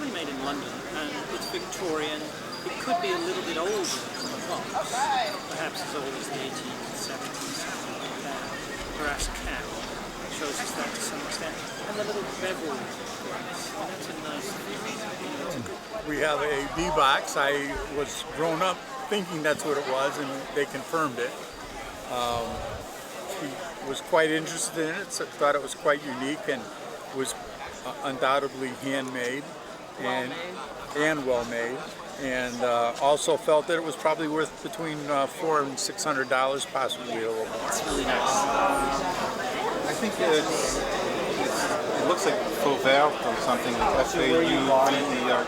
probably made in London, and it's Victorian. It could be a little bit older than the box, perhaps as old as the 1870s, something like that. Brass cap shows us that to some extent. And the little bevel brass, and that's a nice thing. We have a D-box. I was grown up thinking that's what it was, and they confirmed it. She was quite interested in it, so thought it was quite unique, and was undoubtedly handmade and well made, and also felt that it was probably worth between $400 and $600, possibly a little more. It's really nice. I think it looks like Fauvert or something. F-A-U-V-E-R.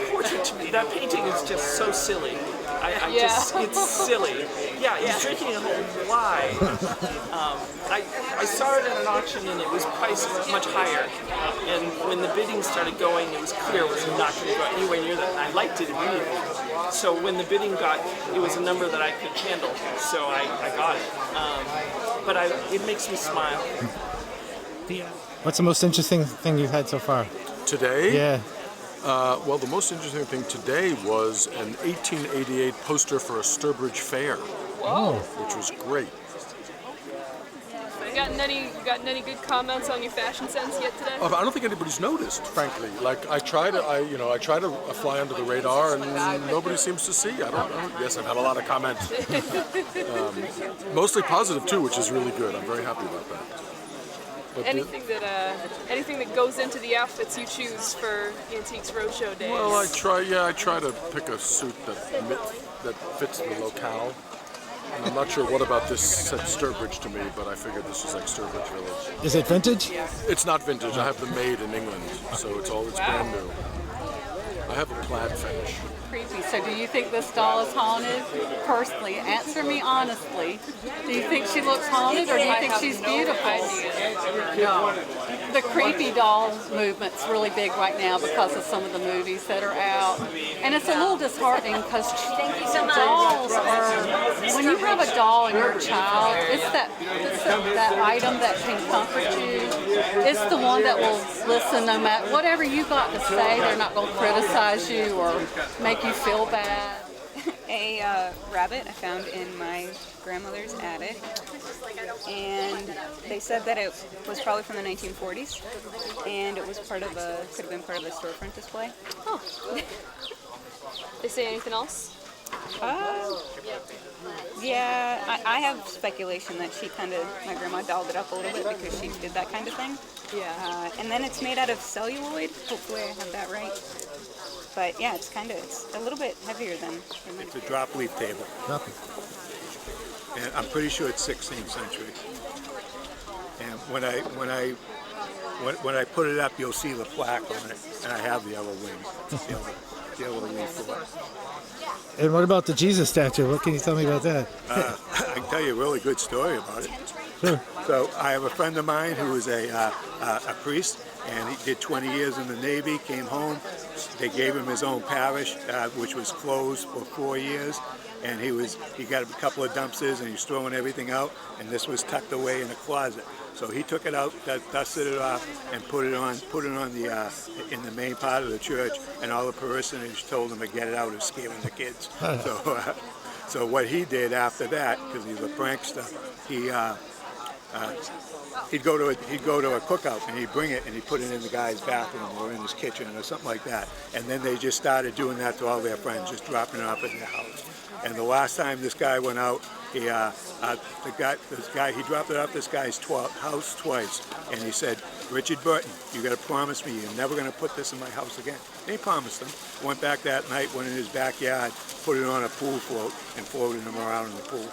Unfortunately, that painting is just so silly. It's silly. Yeah, he's drinking a whole wine. I saw it at an auction and it was priced much higher. And when the bidding started going, it was clear it was not going to go anywhere near that. I liked it immediately. So when the bidding it was a number that I could handle. So I got it. But it makes me smile. What's the most interesting thing you've had so far? Today? Yeah. Well, the most interesting thing today was an 1888 poster for a Sturbridge fair. Whoa. Which was great. You got any good comments on your fashion sense yet today? I don't think anybody's noticed, frankly. Like I try to fly under the radar, and nobody seems to see. Yes, I've had a lot of comments. Mostly positive too, which is really good. I'm very happy about that. But anything that goes into the outfits you choose for Antiques Roadshow days? Well, I try to pick a suit that fits the locale. And I'm not sure what about this said Sturbridge to me, but I figured this was like Sturbridge Village. Is it vintage? It's not vintage. I have them made in England, so it's brand new. I have a plaid fetish. Creepy. So do you think this doll is haunted? Personally, answer me honestly. Do you think she looks haunted, or do you think she's beautiful? No. The creepy doll movement's really big right now because of some of the movies that are out. And it's a little disheartening because dolls are, when you have a doll and you're a child, it's that item that can comfort you. It's the one that will listen no matter, whatever you got to say, they're not going to criticize you or make you feel bad. A rabbit I found in my grandmother's attic, and they said that it was probably from the 1940s, and it was could have been part of a storefront display. Oh. They say anything else? Yeah, I have speculation that my grandma dolled it up a little bit because she did that kind of thing. Yeah. And then it's made out of celluloid. Hopefully I have that right. But yeah, it's a little bit heavier than. It's a drop leaf table. And I'm pretty sure it's 16th century. And when I put it up, you'll see the plaque on it, and I have the other wing, the other leaf for it. And what about the Jesus statue? What can you tell me about that? I can tell you a really good story about it. Sure. So I have a friend of mine who is a priest, and he did 20 years in the Navy, came home. They gave him his own parish, which was closed for 4 years. And he got a couple of dumpsters, and he was throwing everything out, and this was tucked away in a closet. So he took it out, dusted it off, and put it on in the main part of the church. And all the parishioners told him to get it out, of scaring the kids. So what he did after that, because he's a prankster, he'd go to a cookout and he'd bring it and he'd put it in the guy's bathroom or in his kitchen or something like that. And then they just started doing that to all their friends, just dropping it off at their house. And the last time this guy went out, he dropped it off this guy's house twice, and he said, "Richard Burton, you got to promise me you're never going to put this in my house again." And he promised him. Went back that night, went in his backyard, put it on a pool float, and floated him around in the pool.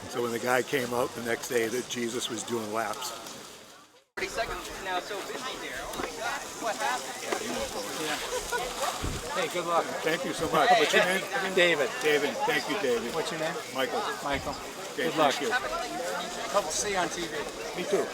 So when the guy came out the next day, that Jesus was doing laps. 30 seconds now, so busy there. Oh my God, what happened? Yeah. Hey, good luck. Thank you so much. What's your name? David. David. Thank you, David. What's your name? Michael. Michael. Okay, Good luck. thank you. Hope to see you on TV. Me too.